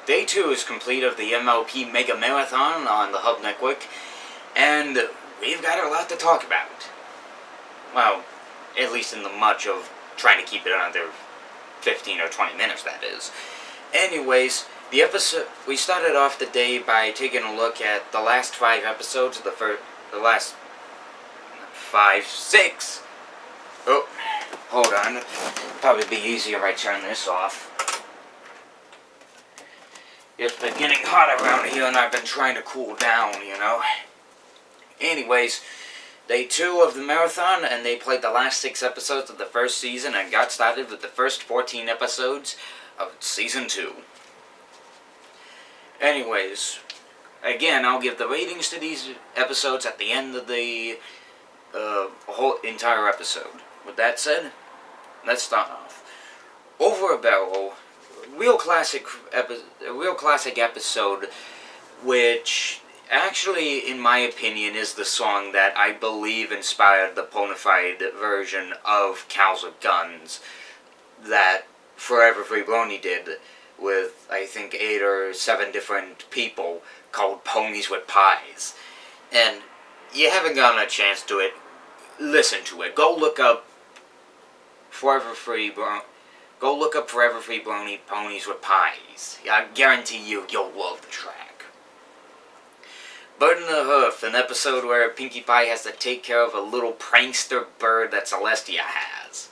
Day 2 is complete of the MLP Mega Marathon on the Hub Network, and we've got a lot to talk about. Well, at least in the much of trying to keep it under 15 or 20 minutes, that is. Anyways, the episode, we started off the day by taking a look at the last 5 episodes of the last 6. Oh, hold on. Probably be easier if I turn this off. It's been getting hot around here and I've been trying to cool down, you know. Anyways, day 2 of the marathon, and they played the last 6 episodes of the first season and got started with the first 14 episodes of season 2. Anyways, again, I'll give the ratings to these episodes at the end of the whole entire episode. With that said, let's start off. Over a Barrel, real classic episode, which actually, in my opinion, is the song that I believe inspired the bona fide version of Cows with Guns that Forever Free Brony did with, I think, 8 or 7 different people, called Ponies with Pies. And you haven't gotten a chance to it, listen to it. Go look up Forever Free Brony Ponies with Pies. I guarantee you'll love the track. Bird in the Hoof, an episode where Pinkie Pie has to take care of a little prankster bird that Celestia has.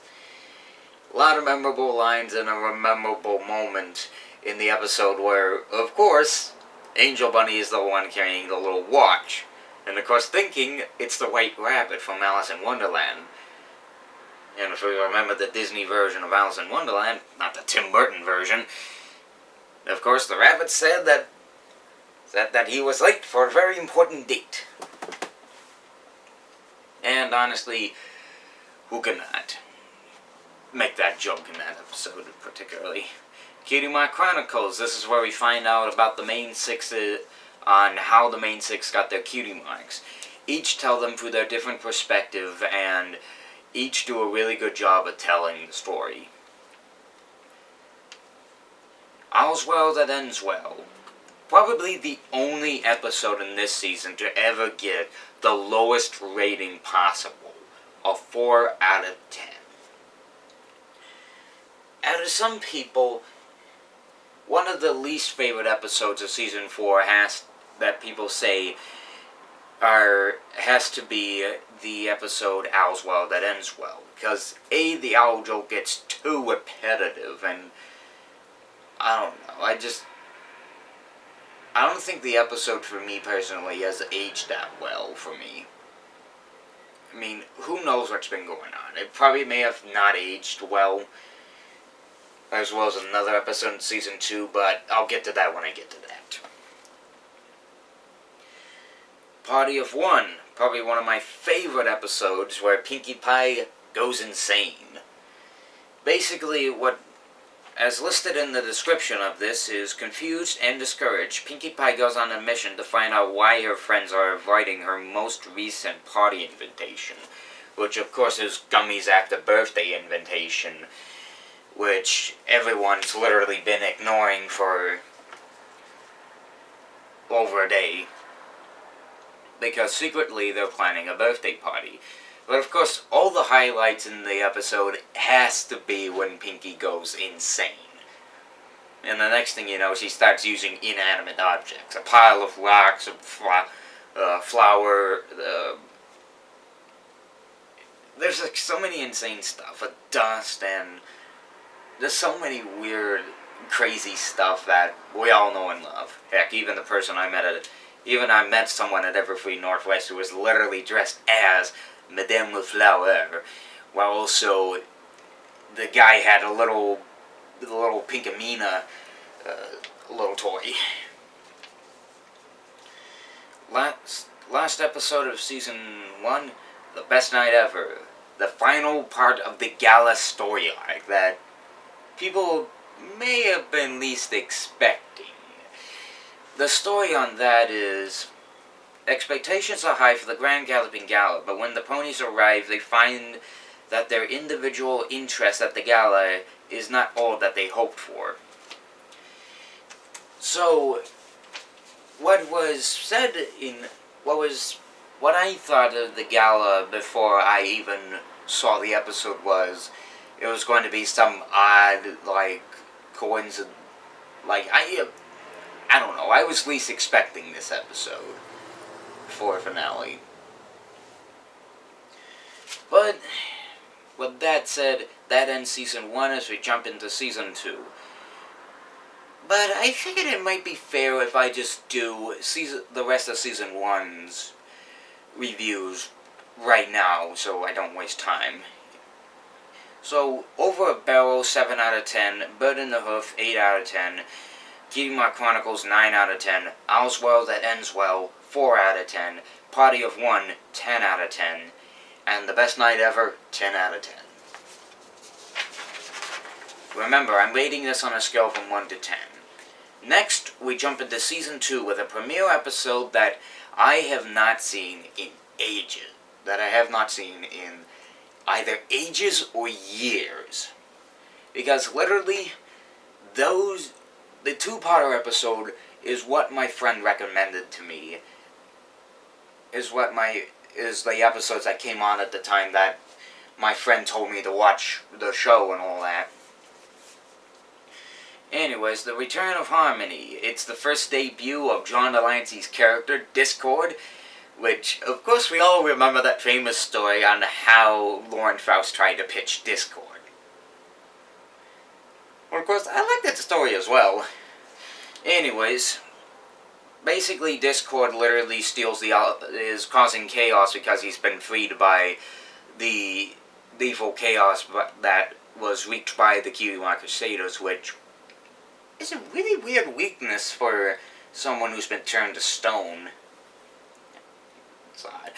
A lot of memorable lines and a memorable moment in the episode where, of course, Angel Bunny is the one carrying the little watch. And of course thinking it's the White Rabbit from Alice in Wonderland. And if we remember the Disney version of Alice in Wonderland, not the Tim Burton version, of course the rabbit said that he was late for a very important date. And honestly, who could not make that joke in that episode particularly? Cutie Mark Chronicles, this is where we find out about the main 6, on how the main 6 got their cutie marks. Each tell them through their different perspective, and each do a really good job at telling the story. All's Well That Ends Well. Probably the only episode in this season to ever get the lowest rating possible, a 4 out of 10. Out of some people, one of the least favorite episodes of season 4 that people say has to be the episode All's Well That Ends Well, because the owl joke gets too repetitive, and I don't know, I don't think the episode for me personally has aged that well for me. I mean, who knows what's been going on? It probably may have not aged well as another episode in season 2, but I'll get to that when I get to that. Party of One, probably one of my favorite episodes where Pinkie Pie goes insane. Basically, what, as listed in the description of this, is confused and discouraged, Pinkie Pie goes on a mission to find out why her friends are avoiding her most recent party invitation, which of course is Gummy's after birthday invitation, which everyone's literally been ignoring for over a day, because secretly they're planning a birthday party. But of course, all the highlights in the episode has to be when Pinkie goes insane. And the next thing you know, she starts using inanimate objects. A pile of rocks, a flower, there's like so many insane stuff. A dust, and there's so many weird, crazy stuff that we all know and love. Heck, even the person I met someone at Everfree Northwest who was literally dressed as Madame Leflower, while also the guy had a little Pinkamena little toy. Last episode of season 1, The Best Night Ever, the final part of the gala story arc that people may have been least expecting. The story on that is, expectations are high for the Grand Galloping Gala, but when the ponies arrive, they find that their individual interest at the gala is not all that they hoped for. So, what was said in what I thought of the gala before I even saw the episode was it was going to be some odd coincidence. I don't know. I was least expecting this episode for finale. But with that said, that ends season 1 as we jump into season 2. But I figured it might be fair if I just do the rest of season 1's reviews right now so I don't waste time. So, Over a Barrel, 7 out of 10, Bird in the Hoof, 8 out of 10, Kingdom Chronicles, 9 out of 10, All's Well That Ends Well, 4 out of 10, Party of 1, 10 out of 10, and The Best Night Ever, 10 out of 10. Remember, I'm rating this on a scale from 1 to 10. Next, we jump into Season 2 with a premiere episode that I have not seen in ages. That I have not seen in either ages or years. Because literally, the two-parter episode is what my friend recommended to me. Is the episodes that came on at the time that my friend told me to watch the show and all that. Anyways, The Return of Harmony. It's the first debut of John Delancey's character, Discord, which, of course, we all remember that famous story on how Lauren Faust tried to pitch Discord. Well, of course, I like that story as well. Anyways, basically Discord literally is causing chaos because he's been freed by the evil chaos that was wreaked by the Kiwiwan Crusaders, which is a really weird weakness for someone who's been turned to stone. It's odd.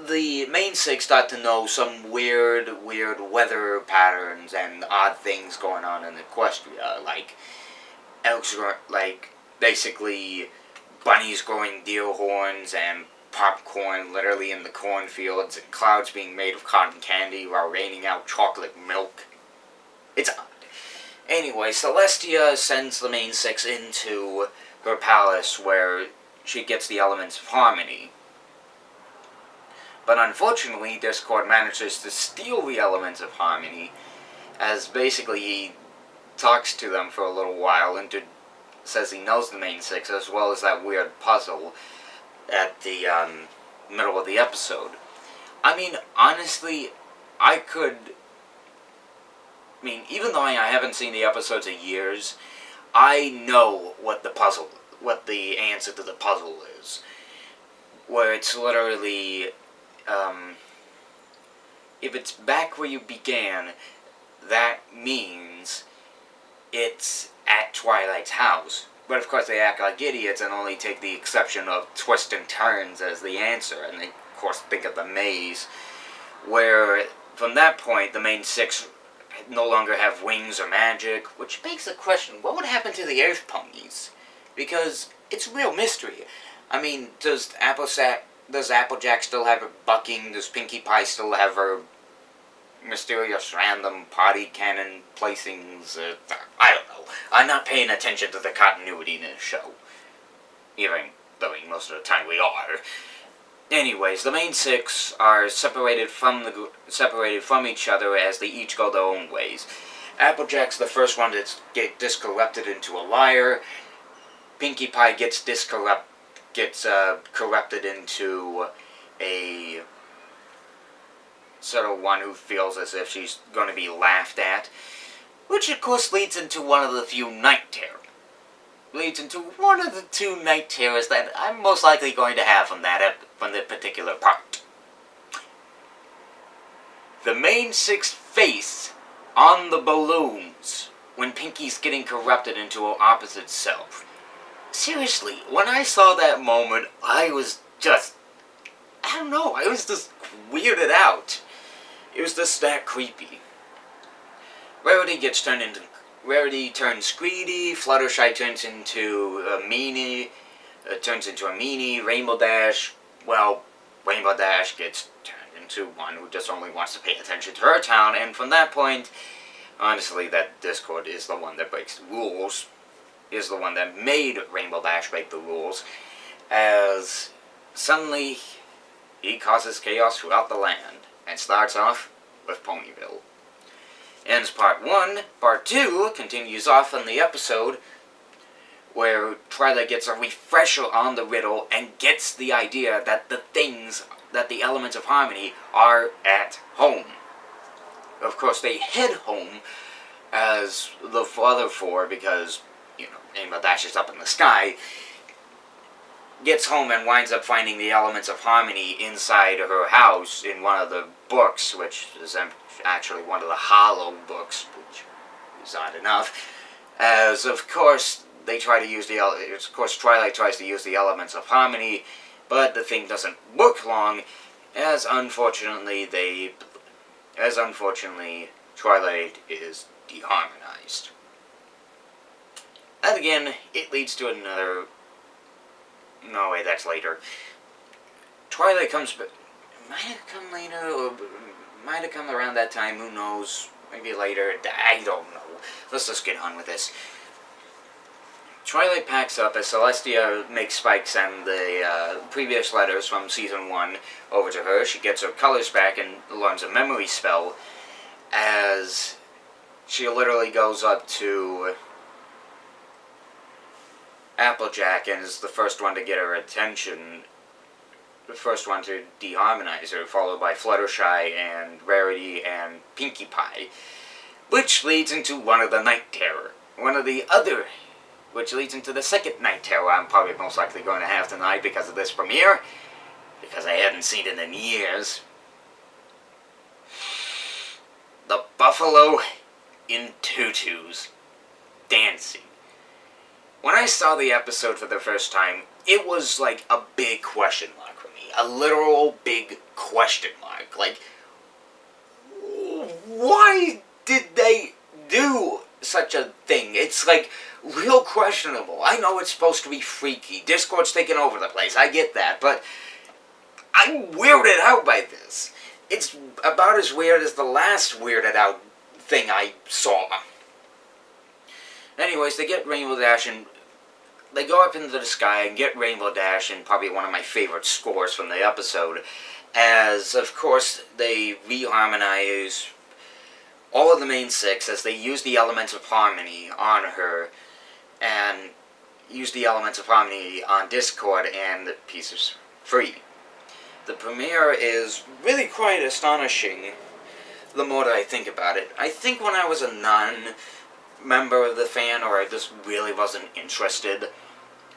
The main six got to know some weird weather patterns and odd things going on in Equestria, like basically bunnies growing deer horns and popcorn literally in the cornfields and clouds being made of cotton candy while raining out chocolate milk. It's odd. Anyway, Celestia sends the main six into her palace where she gets the elements of harmony. But unfortunately, Discord manages to steal the elements of harmony, as basically he talks to them for a little while and says he knows the main six, as well as that weird puzzle at the middle of the episode. I mean, honestly, even though I haven't seen the episodes in years, I know what the answer to the puzzle is. Where it's literally, if it's back where you began, that means it's at Twilight's house. But of course they act like idiots and only take the exception of twists and turns as the answer, and they of course think of the maze, where from that point the main six no longer have wings or magic, which begs the question, what would happen to the Earth Ponies? Because it's a real mystery. I mean, does Applejack still have her bucking? Does Pinkie Pie still have her mysterious random potty cannon placings? I don't know. I'm not paying attention to the continuity in this show. Even though most of the time we are. Anyways, the main six are separated from each other as they each go their own ways. Applejack's the first one to get discorrupted into a liar. Pinkie Pie gets corrupted into a sort of one who feels as if she's going to be laughed at, which of course leads into one of the few night terrors. Leads into one of the two night terrors that I'm most likely going to have from the particular part. The main six face on the balloons when Pinkie's getting corrupted into her opposite self. Seriously, when I saw that moment, I was just weirded out. It was just that creepy. Rarity turns greedy, Fluttershy turns into a meanie, Rainbow Dash gets turned into one who just only wants to pay attention to her town, and from that point, honestly, that Discord is the one that breaks the rules. is the one that made Rainbow Dash break the rules, as suddenly he causes chaos throughout the land, and starts off with Ponyville. Ends part 1. Part 2 continues off in the episode where Twilight gets a refresher on the riddle and gets the idea that the elements of harmony are at home. Of course, they head home as the other four, because, Rainbow Dash is up in the sky, gets home and winds up finding the elements of harmony inside her house in one of the books, which is actually one of the hollow books, which is odd enough, as, of course, Twilight tries to use the elements of harmony, but the thing doesn't work long, as unfortunately Twilight is deharmonized. And again, it leads to another... No, wait, that's later. Twilight comes... Might have come later, or might have come around that time, who knows? Maybe later, I don't know. Let's just get on with this. Twilight packs up as Celestia makes Spike send the previous letters from Season 1 over to her. She gets her colors back and learns a memory spell, as she literally goes up to Applejack and is the first one to get her attention, the first one to deharmonize her, followed by Fluttershy and Rarity and Pinkie Pie, which leads into one of the Night Terror. Which leads into the second Night Terror I'm probably most likely going to have tonight because of this premiere, because I hadn't seen it in years. The Buffalo in Tutus dancing. When I saw the episode for the first time, it was like a big question mark for me. A literal big question mark. Like, why did they do such a thing? It's like real questionable. I know it's supposed to be freaky. Discord's taking over the place. I get that, but I'm weirded out by this. It's about as weird as the last weirded out thing I saw. Anyways, they get Rainbow Dash and they go up into the sky and get Rainbow Dash, and probably one of my favorite scores from the episode, as of course they reharmonize all of the main six as they use the elements of harmony on her, and use the elements of harmony on Discord and Pieces Free. The premiere is really quite astonishing the more that I think about it. I think when I was a non-member of the fan, or I just really wasn't interested,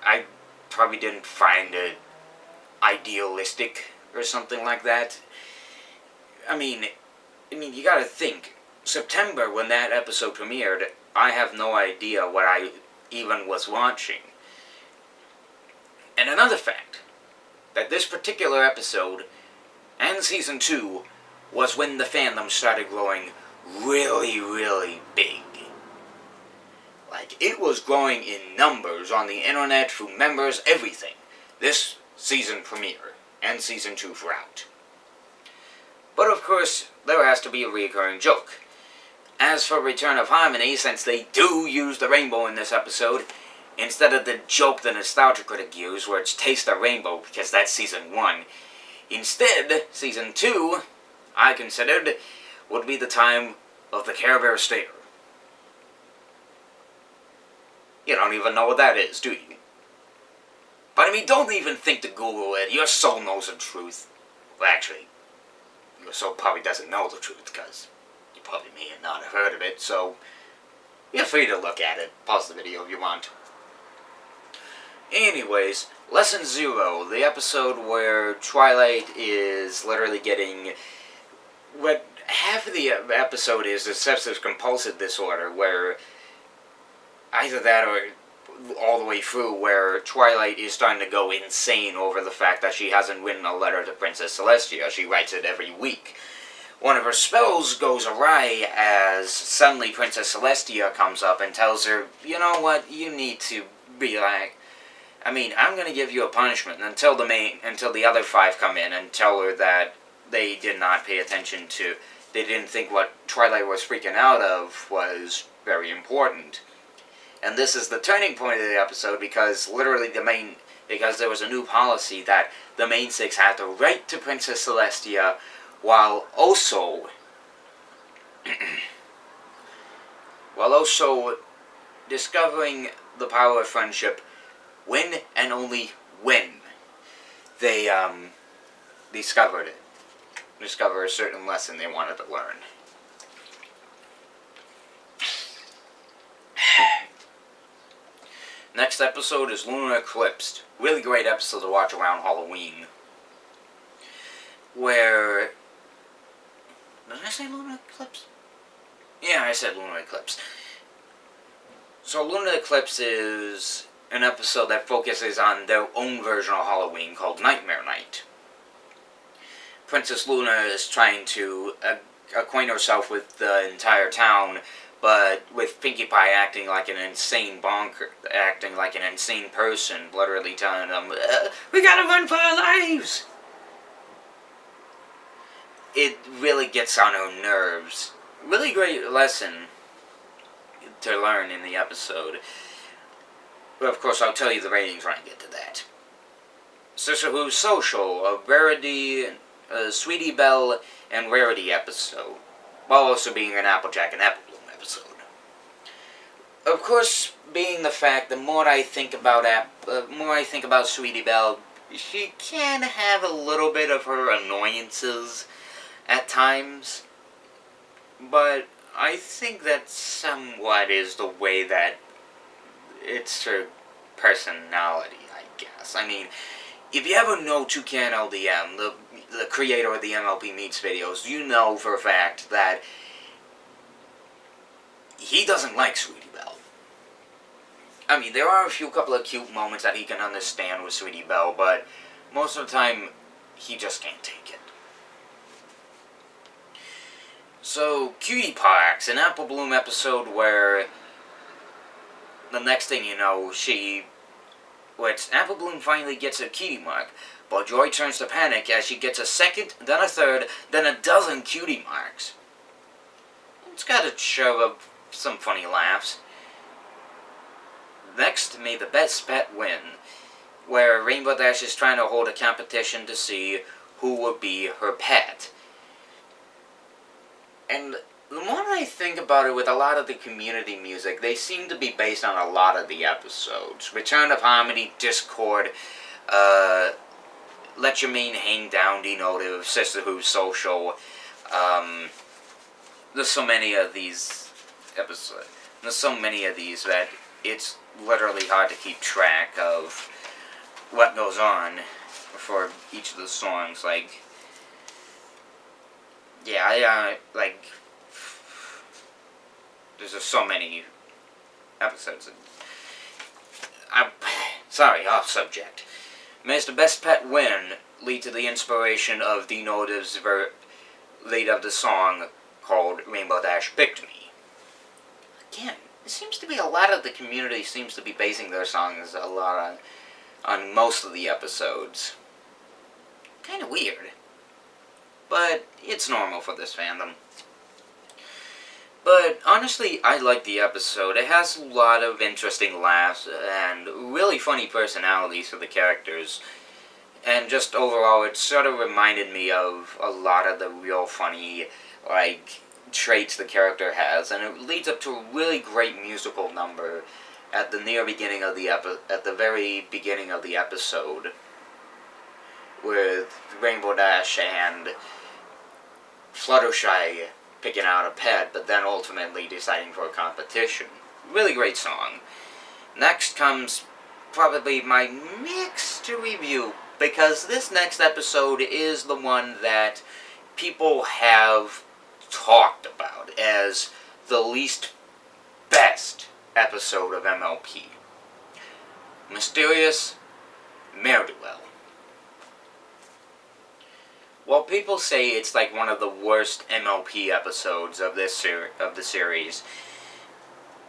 I probably didn't find it idealistic or something like that. I mean, you gotta think, September, when that episode premiered, I have no idea what I even was watching. And another fact, that this particular episode, and Season 2, was when the fandom started growing really, really big. Like, it was growing in numbers on the internet, through members, everything. This season premiere, and Season 2 throughout. But of course, there has to be a recurring joke. As for Return of Harmony, since they do use the rainbow in this episode, instead of the joke the Nostalgia Critic used, where it's Taste the Rainbow, because that's Season 1, instead, Season 2, I considered, would be the time of the Care Bear Stare. You don't even know what that is, do you? But I mean, don't even think to Google it. Your soul knows the truth. Well, actually, your soul probably doesn't know the truth, because you probably may not have heard of it, so feel free to look at it. Pause the video if you want. Anyways, Lesson 0, the episode where Twilight is literally getting what half of the episode is obsessive compulsive disorder, where either that or all the way through, where Twilight is starting to go insane over the fact that she hasn't written a letter to Princess Celestia. She writes it every week. One of her spells goes awry as suddenly Princess Celestia comes up and tells her, you know what, you need to relax. I mean, I'm going to give you a punishment until the other 5 come in and tell her that they did not pay attention to, they didn't think what Twilight was freaking out of was very important. And this is the turning point of the episode because because there was a new policy that the main six had the right to Princess Celestia while also discovering the power of friendship when and only when they discover a certain lesson they wanted to learn. Next episode is Lunar Eclipse. Really great episode to watch around Halloween. Where... Did I say Lunar Eclipse? Yeah, I said Lunar Eclipse. So Lunar Eclipse is an episode that focuses on their own version of Halloween called Nightmare Night. Princess Luna is trying to acquaint herself with the entire town, but with Pinkie Pie acting like an insane person, literally telling them, we gotta run for our lives! It really gets on her nerves. Really great lesson to learn in the episode. But of course, I'll tell you the ratings when I get to that. Sister Who's Social, a Rarity, a Sweetie Belle, and Rarity episode, while also being an Applejack and Apple Bloom episode. Of course, being the fact, the more I think about Sweetie Belle, she can have a little bit of her annoyances at times, but I think that somewhat is the way that it's her personality, I guess. I mean, if you ever know Toucan LDM, the creator of the MLP Meets videos, you know for a fact that he doesn't like Sweetie Belle. I mean, there are a couple of cute moments that he can understand with Sweetie Belle, but most of the time, he just can't take it. So, Cutie Parks, an Apple Bloom episode where the next thing you know, Apple Bloom finally gets a cutie mark, but Joy turns to panic as she gets a second, then a third, then a dozen cutie marks. It's got a show of some funny laughs. Next, may the best pet win, where Rainbow Dash is trying to hold a competition to see who would be her pet. And the more I think about it, with a lot of the community music, they seem to be based on a lot of the episodes. Return of Harmony, Discord, Let Your Mane Hang Down, Denotive, Sister Who's Social. There's so many of these episodes. There's so many of these that it's literally hard to keep track of what goes on for each of the songs. There's just so many episodes. Sorry, off subject. May the best pet win lead to the inspiration of Denotive's lead of the song called Rainbow Dash Picked Me. Again, it seems to be a lot of the community seems to be basing their songs a lot on most of the episodes. Kind of weird. But it's normal for this fandom. But honestly, I like the episode. It has a lot of interesting laughs and really funny personalities for the characters. And just overall, it sort of reminded me of a lot of the real funny, traits the character has. And it leads up to a really great musical number at the very beginning of the episode, with Rainbow Dash and Fluttershy picking out a pet, but then ultimately deciding for a competition. Really great song. Next comes probably my mixed review, because this next episode is the one that people have talked about as the least best episode of MLP. Mysterious Mare-A-Thon. While people say it's like one of the worst MLP episodes of the series,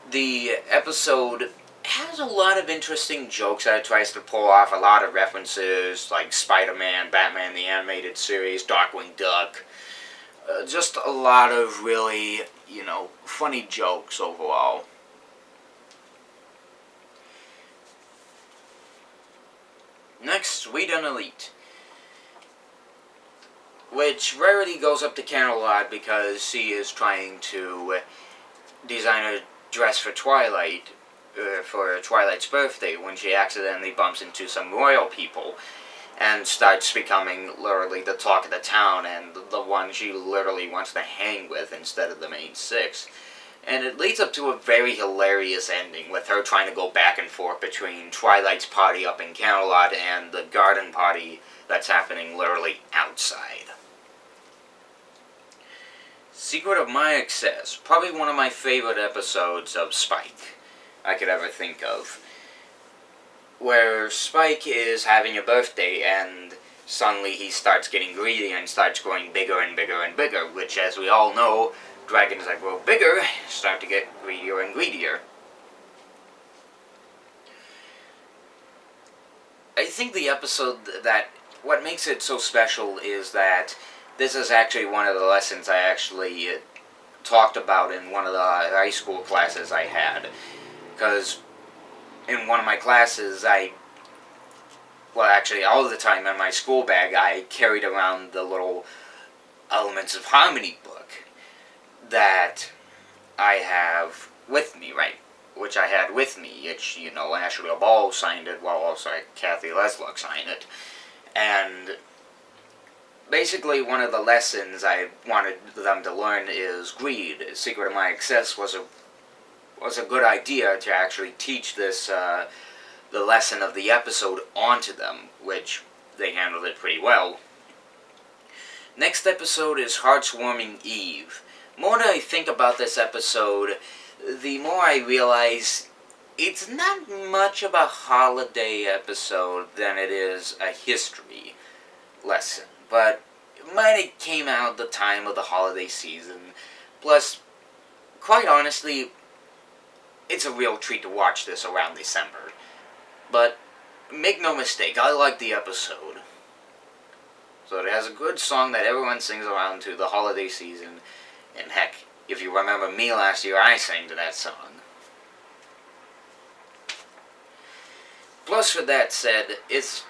the episode has a lot of interesting jokes that it tries to pull off, a lot of references like Spider-Man, Batman the Animated Series, Darkwing Duck, just a lot of really, funny jokes overall. Sweet and Elite, which Rarity goes up to Camelot because she is trying to design a dress for Twilight, for Twilight's birthday, when she accidentally bumps into some royal people and starts becoming literally the talk of the town and the one she literally wants to hang with instead of the main six. And it leads up to a very hilarious ending with her trying to go back and forth between Twilight's party up in Camelot and the garden party that's happening literally outside. Secret of My Excess, probably one of my favorite episodes of Spike I could ever think of, where Spike is having a birthday and suddenly he starts getting greedy and starts growing bigger and bigger and bigger, which, as we all know, dragons that grow bigger start to get greedier and greedier. I think the episode that, what makes it so special is that this is actually one of the lessons I actually talked about in one of the high school classes I had. Because in one of my classes, actually all the time in my school bag, I carried around the little Elements of Harmony book that I have with me, right? Which I had with me. It's, Ashley Ball signed it, while also Kathy Lesluck signed it. And basically, one of the lessons I wanted them to learn is greed. Secret of My Excess was a good idea to actually teach this, the lesson of the episode onto them, which they handled it pretty well. Next episode is Heartswarming Eve. The more I think about this episode, the more I realize it's not much of a holiday episode than it is a history lesson. But it might have came out the time of the holiday season. Plus, quite honestly, it's a real treat to watch this around December. But make no mistake, I like the episode. So it has a good song that everyone sings around to the holiday season. And heck, if you remember me last year, I sang to that song. Plus, with that said, it's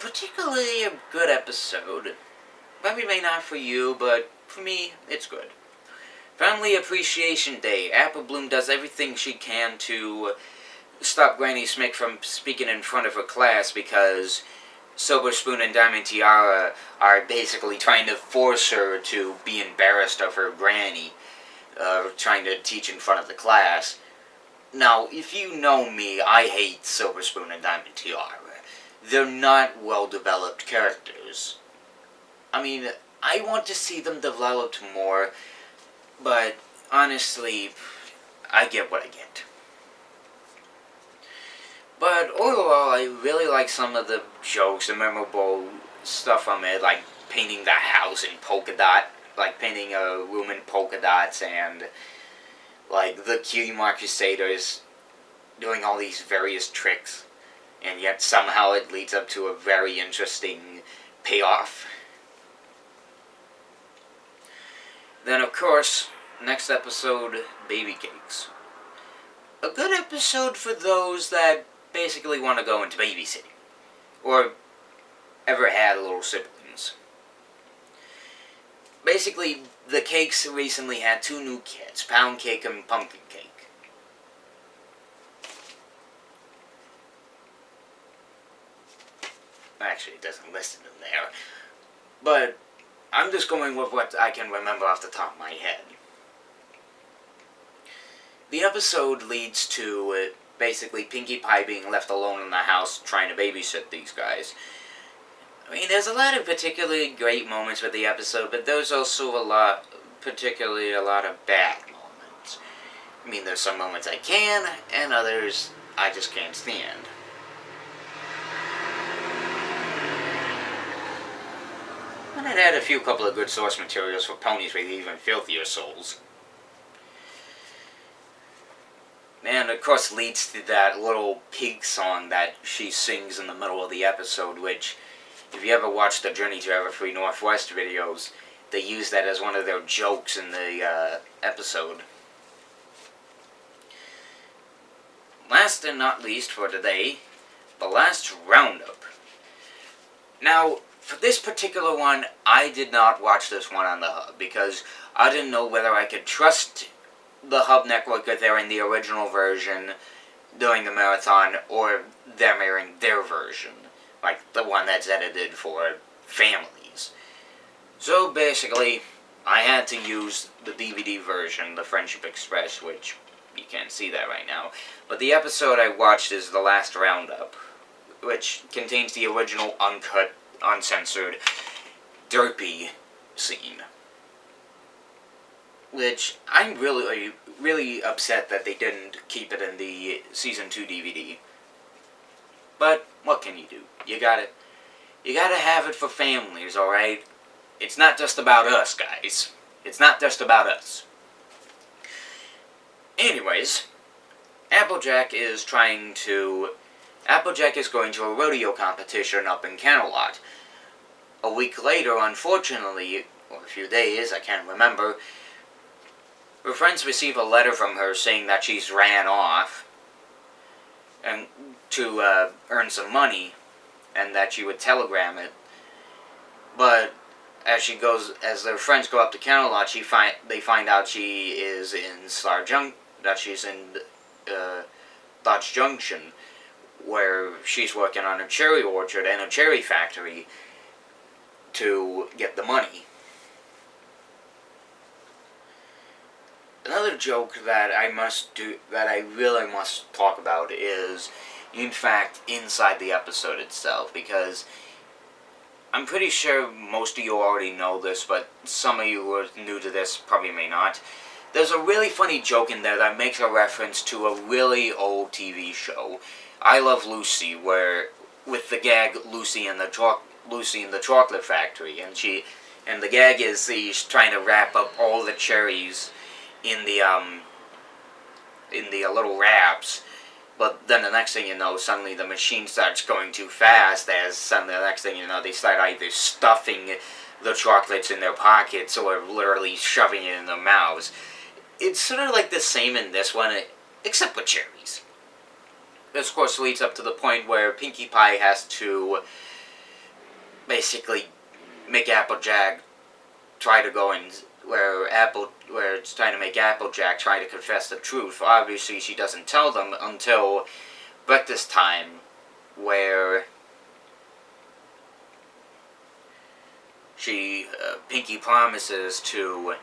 particularly a good episode. Maybe may not for you, but for me, it's good. Family Appreciation Day. Apple Bloom does everything she can to stop Granny Smith from speaking in front of her class because Silver Spoon and Diamond Tiara are basically trying to force her to be embarrassed of her granny, trying to teach in front of the class. Now, if you know me, I hate Silver Spoon and Diamond Tiara. They're not well-developed characters. I mean, I want to see them developed more, but honestly, I get what I get. But overall, I really like some of the jokes, the memorable stuff from it, like painting the house in polka dot, like painting a room in polka dots, and like the Cutie Mark Crusaders doing all these various tricks, and yet somehow it leads up to a very interesting payoff. Then, of course, next episode, Baby Cakes. A good episode for those that basically want to go into babysitting, or ever had little siblings. Basically, the Cakes recently had 2 new kids, Pound Cake and Pumpkin Cake. Actually, it doesn't list them there, but I'm just going with what I can remember off the top of my head. The episode leads to basically Pinkie Pie being left alone in the house trying to babysit these guys. I mean, there's a lot of particularly great moments with the episode, but there's also particularly a lot of bad moments. I mean, there's some moments I can, and others I just can't stand. And it had a couple of good source materials for ponies with even filthier souls. And of course leads to that little pig song that she sings in the middle of the episode, which, if you ever watched the Journey to Everfree Northwest videos, they use that as one of their jokes in the episode. Last and not least for today, the last roundup. Now, for this particular one, I did not watch this one on the Hub because I didn't know whether I could trust the Hub network if they're in the original version doing the Mare-A-Thon or them airing their version, like the one that's edited for families. So basically, I had to use the DVD version, the Friendship Express, which you can't see that right now. But the episode I watched is The Last Roundup, which contains the original uncut, uncensored, derpy scene. Which I'm really upset that they didn't keep it in the Season 2 DVD. But what can you do? You gotta have it for families, alright? It's not just about us, guys. It's not just about us. Anyways, Applejack is going to a rodeo competition up in Camelot. A week later, unfortunately, or a few days, I can't remember, her friends receive a letter from her saying that she's ran off and to earn some money, and that she would telegram it. But as their friends go up to Camelot, they find out she is in Dodge Junction, where she's working on a cherry orchard and a cherry factory to get the money. Another joke that I really must talk about is, in fact, inside the episode itself, because I'm pretty sure most of you already know this, but some of you who are new to this probably may not. There's a really funny joke in there that makes a reference to a really old TV show, I Love Lucy, where with the gag Lucy in the Chocolate Factory, and the gag is she's trying to wrap up all the cherries in the little wraps, but then the next thing you know, suddenly the machine starts going too fast, as suddenly the next thing you know, they start either stuffing the chocolates in their pockets or literally shoving it in their mouths. It's sort of like the same in this one, except with cherries. This, of course, leads up to the point where Pinkie Pie has to basically make Applejack try to go and where it's trying to make Applejack try to confess the truth. Obviously, she doesn't tell them until breakfast time, where Pinkie promises to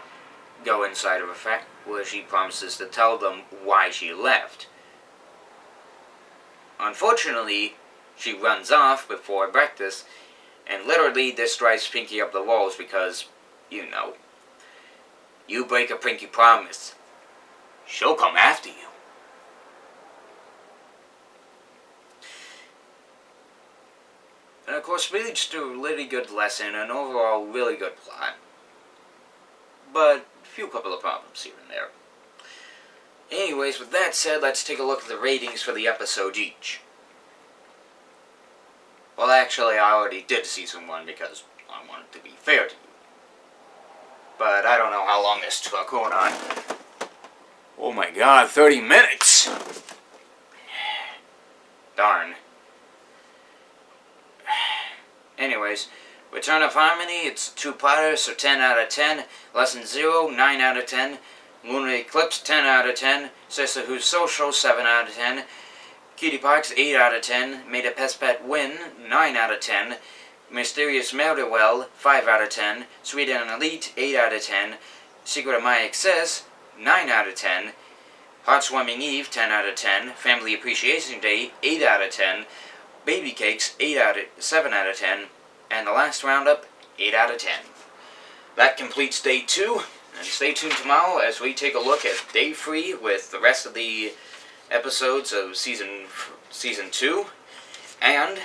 go inside of a factory, where she promises to tell them why she left. Unfortunately, she runs off before breakfast, and literally this drives Pinkie up the walls because, you know, you break a Pinkie promise, she'll come after you. And of course, really just a really good lesson, and overall really good plot. But a few couple of problems here and there. Anyways, with that said, let's take a look at the ratings for the episodes each. Well, actually, I already did Season 1 because I wanted to be fair to you. But I don't know how long this took. Hold on. Oh my god, 30 minutes! Darn. Anyways, Return of Harmony, it's 2-parter, so 10 out of 10. Lesson 0, 9 out of 10. Lunar Eclipse, 10 out of 10. Sisterhood Social, 7 out of 10. Cutie Parks, 8 out of 10. Made a Pest Pet Win, 9 out of 10. Mysterious Murderwell, 5 out of 10. Sweet and Elite, 8 out of 10. Secret of My Excess, 9 out of 10. Heartswarming Eve, 10 out of 10. Family Appreciation Day, 8 out of 10. Baby Cakes, 7 out of 10. And The Last Roundup, 8 out of 10. That completes Day 2. And stay tuned tomorrow as we take a look at Day 3 with the rest of the episodes of Season 2. And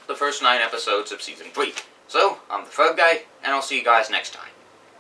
the first 9 episodes of Season 3. So, I'm the Frog Guy, and I'll see you guys next time.